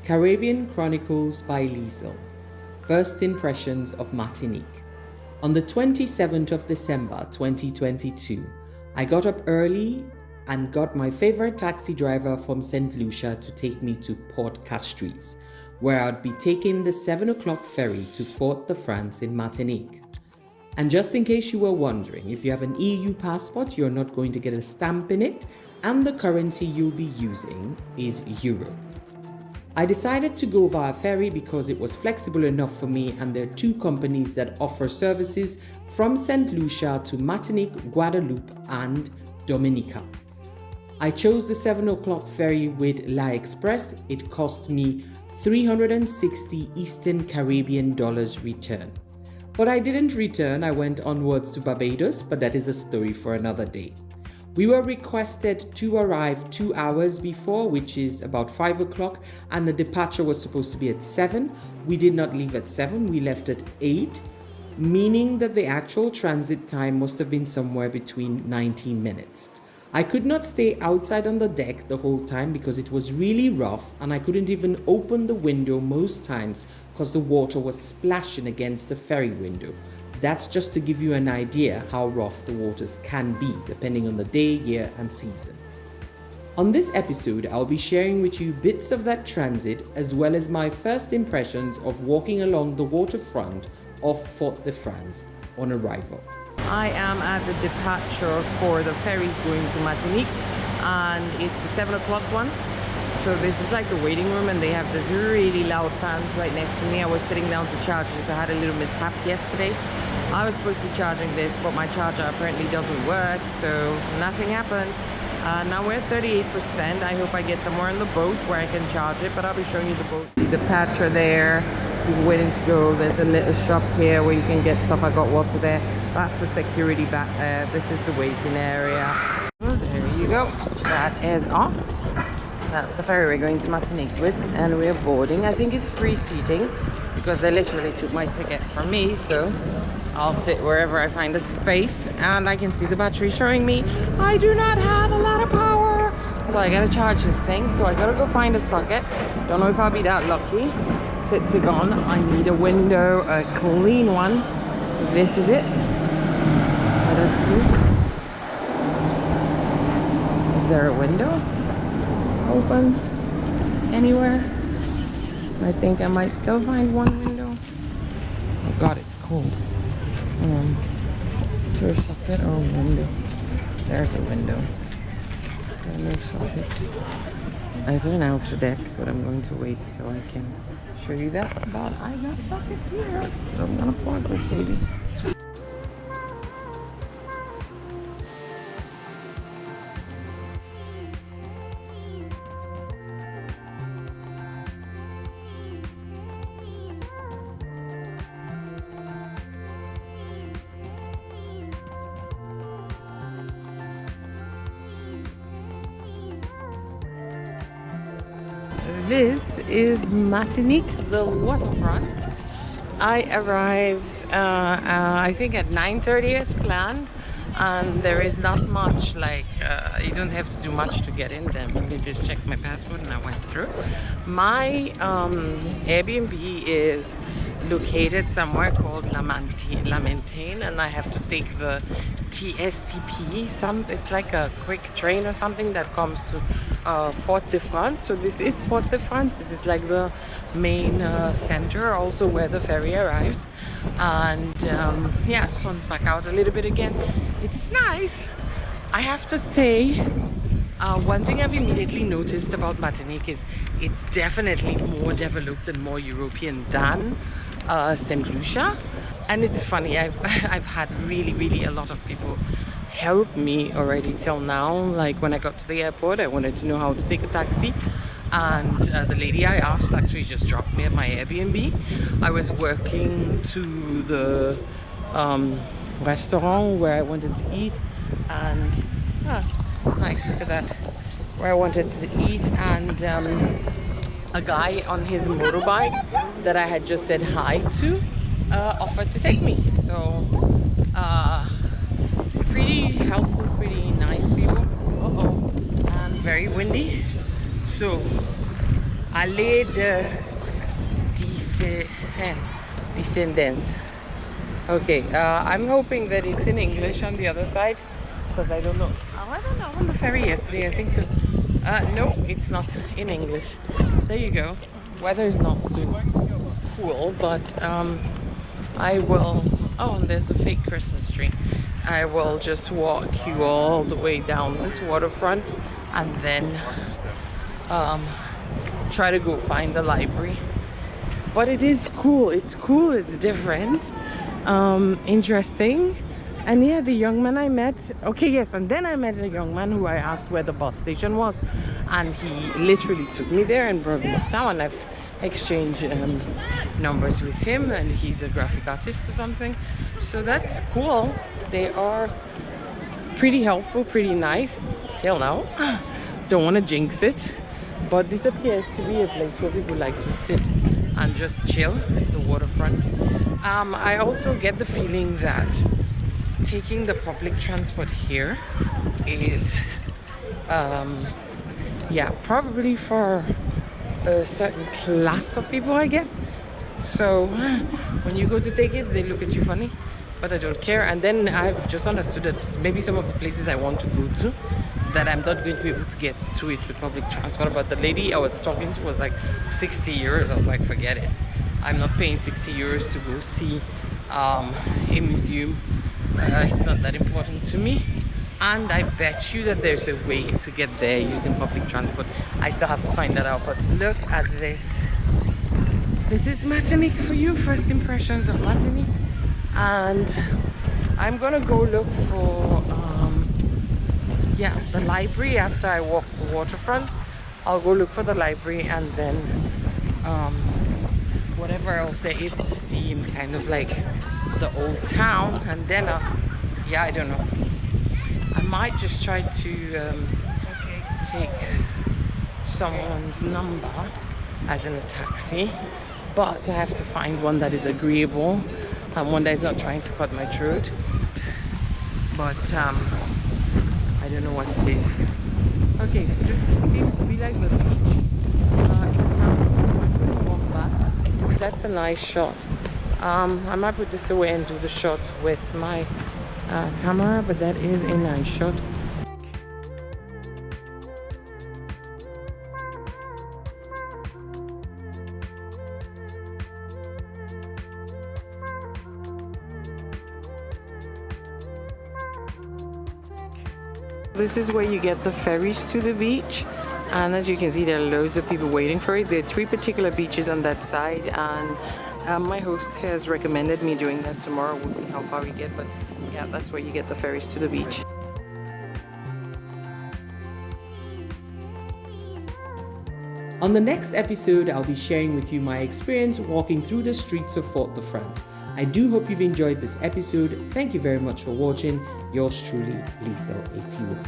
Caribbean Chronicles by Liesl. First Impressions of Martinique. On the 27th of December 2022, I got up early and got my favorite taxi driver from St Lucia to take me to Port Castries, where I'd be taking the 7 o'clock ferry to Fort de France in Martinique. And just in case you were wondering, if you have an EU passport, you're not going to get a stamp in it, and the currency you'll be using is euro. I decided to go via ferry because it was flexible enough for me, and there are two companies that offer services from St Lucia to Martinique, Guadeloupe and Dominica. I chose the 7 o'clock ferry with La Express. It cost me 360 Eastern Caribbean dollars return. But I didn't return, I went onwards to Barbados, but that is a story for another day. We were requested to arrive 2 hours before, which is about 5 o'clock, and the departure was supposed to be at 7. We did not leave at 7, we left at 8, meaning that the actual transit time must have been somewhere between 90 minutes. I could not stay outside on the deck the whole time because it was really rough, and I couldn't even open the window most times because the water was splashing against the ferry window. That's just to give you an idea how rough the waters can be depending on the day, year and season. On this episode, I'll be sharing with you bits of that transit as well as my first impressions of walking along the waterfront of Fort de France on arrival. I am at the departure for the ferries going to Martinique, and it's the 7 o'clock one. So this is like the waiting room, and they have this really loud fans right next to me. I was sitting down to charge this. I had a little mishap yesterday. I was supposed to be charging this, but my charger apparently doesn't work, so nothing happened. Now we're at 38%. I hope I get somewhere on the boat where I can charge it, but I'll be showing you the boat. See the patcher there, people waiting to go. There's a little shop here where you can get stuff. I got water there. That's the security back there. This is the waiting area. Oh, there you go. That is off. That's the ferry we're going to Martinique with, and we're boarding. I think it's free seating because they literally took my ticket from me, so I'll sit wherever I find a space. And I can see the battery showing me I do not have a lot of power, so I gotta charge this thing. So I gotta go find a socket. Don't know if I'll be that lucky. It's gone. I need a window, a clean one. This is it. Let us see. Is there a window open anywhere? I think I might still find one window. Oh god, it's cold. Door socket or window? There's a window. No socket. Either an outer deck, but I'm going to wait till I can show you that. But I got sockets here, so I'm gonna plug this baby. This is Martinique, the waterfront. I arrived, I think at 9:30 as planned, and there is not much, like, you don't have to do much to get in there. They just checked my passport and I went through. My Airbnb is located somewhere called La Maintaine, and I have to take the TSCP. It's like a quick train or something that comes to Fort de France. So this is Fort de France. This is like the main center, also where the ferry arrives. And yeah, sun's back out a little bit again. It's nice. I have to say, one thing I've immediately noticed about Martinique is it's definitely more developed and more European than St Lucia. And it's funny, I've had really a lot of people help me already till now. Like when I got to the airport, I wanted to know how to take a taxi, and the lady I asked actually just dropped me at my Airbnb. I was working to the restaurant where I wanted to eat, and nice, look at that, where I wanted to eat, and a guy on his motorbike that I had just said hi to offered to take me. So pretty helpful, pretty nice people. And very windy, so Allée de Descendants. Okay, I'm hoping that it's in English on the other side, because I don't know. Oh, I don't know, on the ferry yesterday, I think so. No, it's not in English. There you go. Weather is not so cool, but I will. Oh, and there's a fake Christmas tree. I will just walk you all the way down this waterfront, and then try to go find the library. But it is cool. It's cool. It's different. Interesting. And yeah, the young man I met. Okay, yes, and then I met a young man who I asked where the bus station was, and he literally took me there and brought me down. And I've exchanged numbers with him, and he's a graphic artist or something. So that's cool. They are pretty helpful, pretty nice till now. Don't want to jinx it, but this appears to be a place where people like to sit and just chill, the waterfront. I also get the feeling that taking the public transport here is yeah, probably for a certain class of people, I guess. So when you go to take it, they look at you funny, but I don't care. And then I've just understood that maybe some of the places I want to go to, that I'm not going to be able to get to it with public transport. But the lady I was talking to was like 60 euros. I was like, forget it. I'm not paying 60 euros to go see a museum. It's not that important to me. And I bet you that there's a way to get there using public transport. I still have to find that out. But look at this. This is Martinique for you. First impressions of Martinique. And I'm gonna go look for yeah, the library after I walk the waterfront. I'll go look for the library, and then whatever else there is to see in kind of like the old town. And then yeah, I don't know, I might just try to take someone's number as in a taxi, but I have to find one that is agreeable and one that is not trying to cut my throat. But I don't know what it is. Okay, so this seems to be like the beach. Walk back. That's a nice shot. I might put this away and do the shot with my camera, but that is a nice shot. This is where you get the ferries to the beach, and as you can see, there are loads of people waiting for it. There are 3 particular beaches on that side, and my host has recommended me doing that tomorrow. We'll see how far we get, but yeah, that's where you get the ferries to the beach. On the next episode, I'll be sharing with you my experience walking through the streets of Fort de France. I do hope you've enjoyed this episode. Thank you very much for watching. Yours truly, Lisa 81.